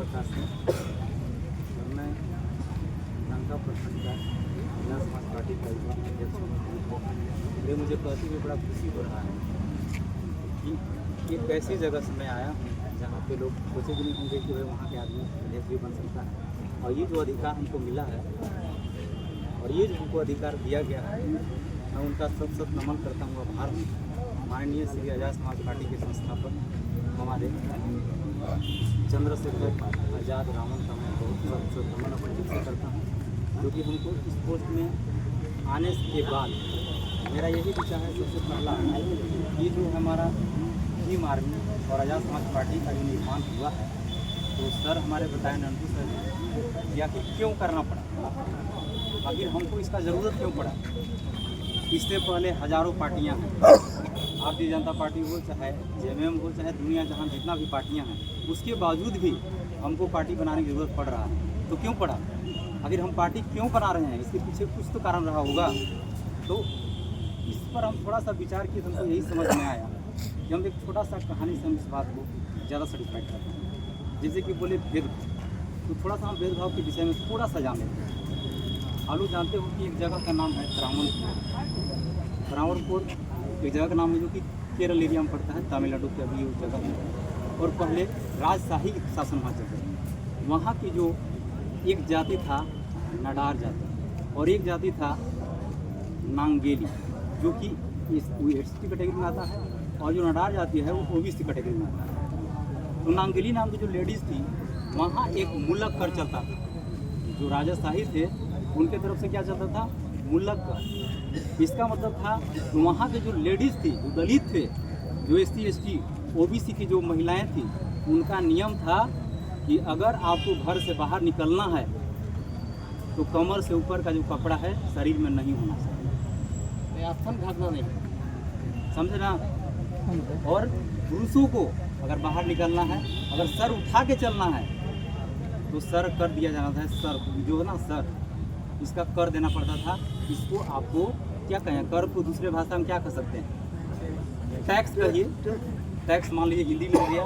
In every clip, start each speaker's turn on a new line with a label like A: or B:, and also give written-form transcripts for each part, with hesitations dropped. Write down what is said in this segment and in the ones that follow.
A: प्रकाश है और मैं लंका प्रखंड का जिला समाज पार्टी का युवा अध्यक्ष हूँ। ये मुझे कहते हुए बड़ा खुशी हो रहा है कि एक ऐसी जगह से मैं आया हूँ जहाँ पे लोग सोचे भी नहीं होंगे कि भाई वहाँ के आदमी अध्यक्ष भी बन सकता है। और ये जो अधिकार हमको मिला है और ये जो हमको अधिकार दिया गया है, मैं उनका सत सत नमन करता हूँ, आभार हूँ। माननीय श्री आज़ाद समाज पार्टी के संस्थापक हमारे चंद्रशेखर आज़ाद रावण का मैं बहुत सत नमन अपने दिल से करता हूँ, क्योंकि हमको इस पोस्ट में आने के बाद मेरा यही विचार है सबसे पहला ये जो हमारा भीम आर्मी और आज़ाद समाज पार्टी का जो निर्माण हुआ है, तो सर हमारे बताए नंदू सर ने या कि क्यों करना पड़ा, आखिर हमको इसका ज़रूरत क्यों पड़ा। इससे पहले हज़ारों पार्टियां हैं, भारतीय जनता पार्टी हो चाहे जेएमएम हो चाहे दुनिया जहां जितना भी पार्टियां हैं, उसके बावजूद भी हमको पार्टी बनाने की ज़रूरत पड़ रहा है। तो क्यों पड़ा, आखिर हम पार्टी क्यों बना रहे हैं, इसके पीछे कुछ तो कारण रहा होगा। तो इस पर हम थोड़ा सा विचार किए तो हमको यही समझ में आया कि हम एक छोटा सा कहानी से हम इस बात को ज़्यादा सेटिस्फाइड करते हैं। जैसे कि बोले भेदभाव, तो थोड़ा सा हम भेदभाव के विषय में थोड़ा सा जान लेते हैं। आप लोग जानते हो कि एक जगह का नाम है त्रावणकोर, एक जगह का नाम है जो कि केरल एरिया में पड़ता है, तमिलनाडु की अभी उस जगह है। और पहले राजशाही शासन वहाँ चलता है। वहाँ की जो एक जाति था नाडार जाति और एक जाति था नांगेली, जो कि एसटी कैटेगरी में आता है, और जो नाडार जाति है वो ओबीसी कैटेगरी में आता है। तो नांगेली नाम की जो लेडीज़ थी, वहाँ एक मुल्लक कर चलता था। जो राजशाही थे उनके तरफ से क्या चलता था, मुल्लक कर। इसका मतलब था वहाँ के जो लेडीज़ थी, जो दलित थे, जो एसटी एसटी ओबीसी की जो महिलाएं थी, उनका नियम था कि अगर आपको घर से बाहर निकलना है तो कमर से ऊपर का जो कपड़ा है शरीर में नहीं होना चाहिए, आस्थन घाटना नहीं, समझे ना। और पुरुषों को अगर बाहर निकलना है, अगर सर उठा के चलना है तो सर कर दिया जाना था। सर जो है ना, सर इसका कर देना पड़ता था। इसको आपको क्या कहें, कर को दूसरे भाषा में क्या कह सकते हैं, टैक्स कहिए, टैक्स मान लीजिए हिंदी में हो गया।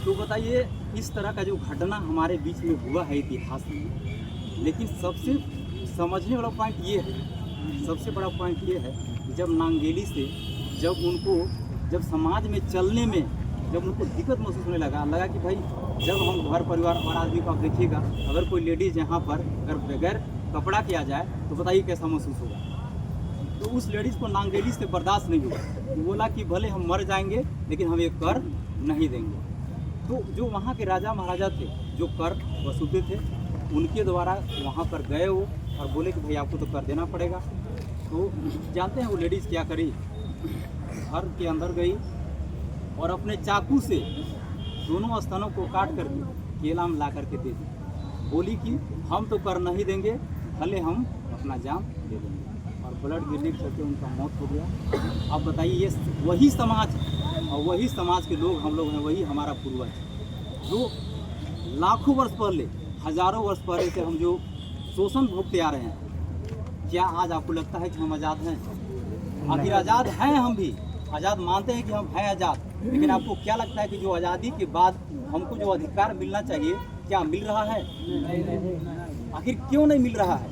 A: तो बताइए इस तरह का जो घटना हमारे बीच में हुआ है इतिहास में। लेकिन सबसे समझने वाला पॉइंट ये है, सबसे बड़ा पॉइंट ये है कि जब नांगेली से जब समाज में चलने में जब उनको दिक्कत महसूस होने लगा कि भाई जब हम घर परिवार और आदमी को आप देखिएगा, अगर कोई लेडीज़ यहाँ पर अगर बगैर कपड़ा किया जाए तो बताइए कैसा महसूस होगा। तो उस लेडीज़ को नांगेली से बर्दाश्त नहीं हुआ, वो बोला कि भले हम मर जाएंगे लेकिन हम ये कर नहीं देंगे। तो जो वहाँ के राजा महाराजा थे जो कर वसूलते थे, उनके द्वारा वहाँ पर गए वो और बोले कि भाई आपको तो कर देना पड़ेगा। तो जानते हैं वो लेडीज़ क्या करी, घर के अंदर गई और अपने चाकू से दोनों स्तनों को काट कर केला में ला करके दे दी। बोली कि हम तो कर नहीं देंगे, भले हम अपना जान दे देंगे। और ब्लड गिरने के चलते उनका मौत हो गया। अब बताइए ये वही समाज और वही समाज के लोग हम लोग हैं, वही हमारा पूर्वज जो लाखों वर्ष पहले, हजारों वर्ष पहले से हम जो शोषण भोगते आ रहे हैं। क्या आज आपको लगता है कि हम आज़ाद हैं? आखिर आज़ाद हैं, हम भी आज़ाद मानते हैं कि हम हैं आज़ाद, लेकिन आपको क्या लगता है कि जो आज़ादी के बाद हमको जो अधिकार मिलना चाहिए क्या मिल रहा है? आखिर क्यों नहीं मिल रहा है?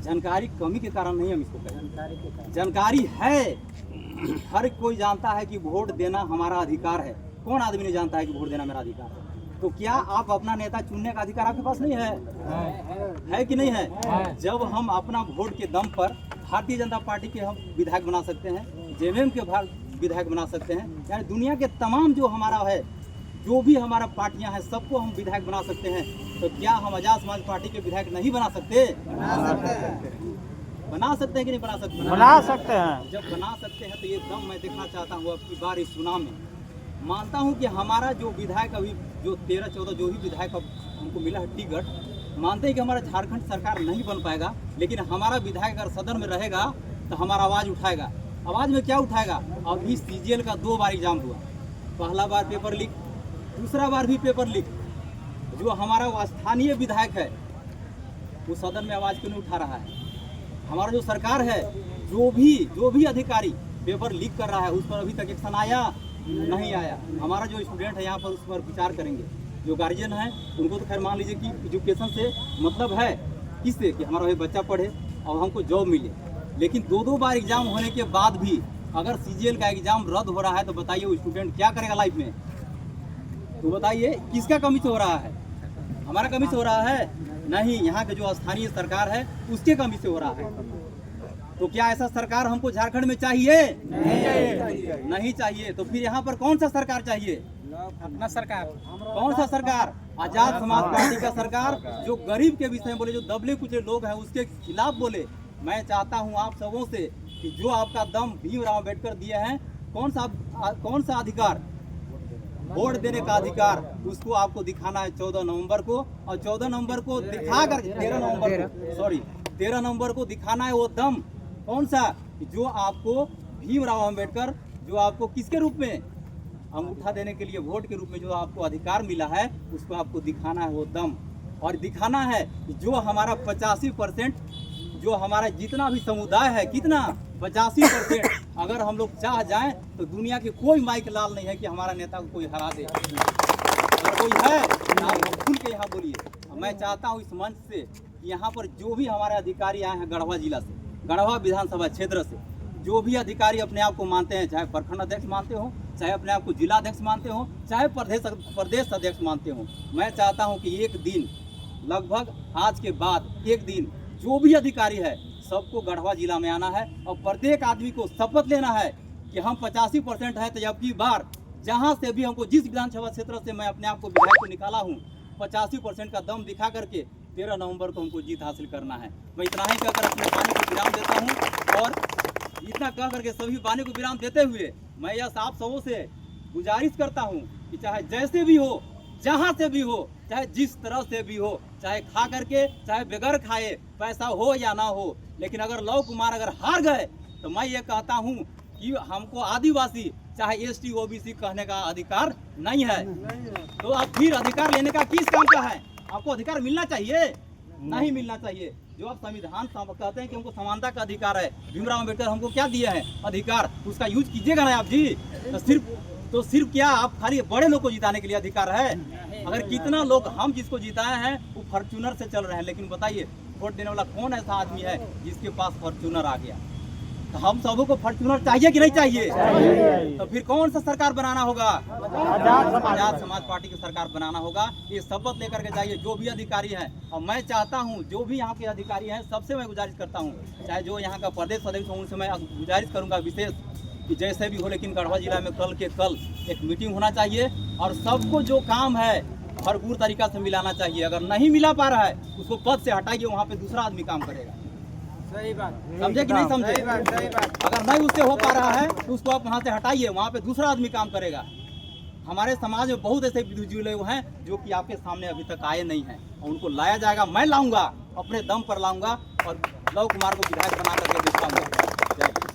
A: जानकारी कमी के कारण नहीं, हम इसको कहें जानकारी है। हर कोई जानता है कि वोट देना हमारा अधिकार है। कौन आदमी नहीं जानता है कि वोट देना मेरा अधिकार है? तो क्या आप अपना नेता चुनने का अधिकार आपके पास नहीं है कि नहीं है? जब हम अपना वोट के दम पर भारतीय जनता पार्टी के हम विधायक बना सकते हैं, जेएमएम के विधायक बना सकते हैं, यानी दुनिया के तमाम जो हमारा है, जो भी हमारा पार्टियां हैं, सबको हम विधायक बना सकते हैं। तो क्या हम आज़ाद समाज पार्टी के विधायक नहीं बना सकते? बना सकते हैं कि नहीं बना सकते?
B: बना सकते हैं।
A: जब बना सकते हैं तो ये दम मैं देखना चाहता हूँ अब की बार इस चुनाव में। मानता हूँ कि हमारा जो विधायक अभी जो 13-14 जो भी विधायक अब हमको मिला है टिकट, मानते हैं कि हमारा झारखंड सरकार नहीं बन पाएगा, लेकिन हमारा विधायक अगर सदन में रहेगा तो हमारा आवाज़ उठाएगा। आवाज़ में क्या उठाएगा? अभी सीजीएल का 2 बार एग्जाम हुआ, पहला बार पेपर लीक, दूसरा बार भी पेपर लीक। जो हमारा वो स्थानीय विधायक है वो सदन में आवाज़ क्यों नहीं उठा रहा है? हमारा जो सरकार है, जो भी अधिकारी पेपर लीक कर रहा है उस पर अभी तक एक्शन आया नहीं आया। हमारा जो स्टूडेंट है यहाँ पर उस पर विचार करेंगे। जो गार्जियन है उनको तो खैर मान लीजिए कि एजुकेशन से मतलब है किससे कि हमारा बच्चा पढ़े और हमको जॉब मिले, लेकिन 2 बार एग्जाम होने के बाद भी अगर CGL का एग्जाम रद्द हो रहा है तो बताइए वो स्टूडेंट क्या करेगा लाइफ में? तो बताइए किसका कमी से हो रहा है? हमारा कमी से हो रहा है? नहीं, यहाँ के जो स्थानीय सरकार है उसके कमी से हो रहा है। तो क्या ऐसा सरकार हमको झारखंड में चाहिए? नहीं चाहिए। तो फिर यहाँ पर कौन सा सरकार चाहिए?
B: अपना सरकार।
A: कौन सा सरकार? आजाद समाज पार्टी का सरकार, जो गरीब के विषय में बोले, जो दबले कुचले लोग हैं उसके खिलाफ बोले। मैं चाहता हूं आप सबों से कि जो आपका दम भीमराव अम्बेडकर दिए हैं, कौन सा अधिकार, वोट देने का अधिकार, उसको आपको दिखाना है 14 नवंबर को। और 14 नवंबर को दिखाकर 13 नवंबर को दिखाना है वो दम, कौन सा, जो आपको भीमराव अम्बेडकर, जो आपको किसके रूप में, अंगूठा देने के लिए वोट के रूप में जो आपको अधिकार मिला है, उसको आपको दिखाना है वो दम। और दिखाना है जो हमारा 85%, जो हमारा जितना भी समुदाय है, कितना 85%, अगर हम लोग चाह जाएं तो दुनिया के कोई माइक लाल नहीं है कि हमारा नेता को कोई हरा दे। अगर कोई है आप खुल के यहाँ बोलिए। मैं चाहता हूँ इस मंच से कि यहाँ पर जो भी हमारे अधिकारी आए हैं गढ़वा जिला से, गढ़वा विधानसभा क्षेत्र से, जो भी अधिकारी अपने आप को मानते हैं, चाहे प्रखंड अध्यक्ष मानते हो, चाहे अपने आप को जिला अध्यक्ष मानते हो, चाहे प्रदेश अध्यक्ष मानते हो, मैं चाहता हूं कि एक दिन, लगभग आज के बाद एक दिन, जो भी अधिकारी है सबको गढ़वा जिला में आना है और प्रत्येक आदमी को शपथ लेना है कि हम 85% है, तो अब की बार जहां से भी हमको, जिस विधानसभा क्षेत्र से मैं अपने आप को विधायक को निकाला हूँ, 85% का दम दिखा करके 13 नवंबर को हमको जीत हासिल करना है। मैं इतना ही कहकर अपने वाणी को विराम देता हूँ। और इतना कह करके सभी वाणी को विराम देते हुए मैं यह आप सबों से गुजारिश करता हूँ कि चाहे जैसे भी हो, जहाँ से भी हो, चाहे जिस तरह से भी हो, चाहे खा करके, चाहे बगैर खाए, पैसा हो या ना हो, लेकिन अगर लव कुमार अगर हार गए तो मैं ये कहता हूँ कि हमको आदिवासी चाहे ST OBC कहने का अधिकार नहीं है। तो अब फिर अधिकार लेने का किस काम का है? आपको अधिकार मिलना चाहिए? नहीं मिलना चाहिए। जो आप संविधान कहते हैं कि हमको समानता का अधिकार है, भीमराव अम्बेडकर हमको क्या दिया है अधिकार, उसका यूज कीजिएगा ना आप जी। तो सिर्फ क्या आप खाली बड़े लोग को जिताने के लिए अधिकार है? अगर कितना लोग, हम जिसको जिताए हैं वो फॉर्च्यूनर से चल रहे हैं, लेकिन बताइए वोट देने वाला कौन ऐसा आदमी है जिसके पास फॉर्च्यूनर आ गया? तो हम सबों को फॉर्च्यूनर चाहिए कि नहीं चाहिए? तो फिर कौन सा सरकार बनाना होगा? आजाद समाज पार्टी की सरकार बनाना होगा। ये शपथ लेकर के जाइए जो भी अधिकारी हैं। और मैं चाहता हूं जो भी यहाँ के अधिकारी हैं सबसे मैं गुजारिश करता हूं, चाहे जो यहाँ का प्रदेश अध्यक्ष हूँ उनसे मैं गुजारिश करूँगा विशेष कि जैसे भी हो, लेकिन गढ़वा जिला में कल के कल एक मीटिंग होना चाहिए और सबको जो काम है भरपूर तरीका से मिलाना चाहिए। अगर नहीं मिला पा रहा है उसको पद से हटाइए, वहाँ पे दूसरा आदमी काम करेगा।
B: सही बात,
A: समझे कि नहीं समझे?
B: सही बात।
A: अगर नहीं उससे हो पा रहा है तो उसको आप वहाँ से हटाइए, वहाँ पे दूसरा आदमी काम करेगा। हमारे समाज में बहुत ऐसे विद्युजीवी लोग हैं जो कि आपके सामने अभी तक आए नहीं हैं, और उनको लाया जाएगा। मैं लाऊंगा, अपने दम पर लाऊंगा और लव कुमार को विधायक बना करके दिखाऊंगा।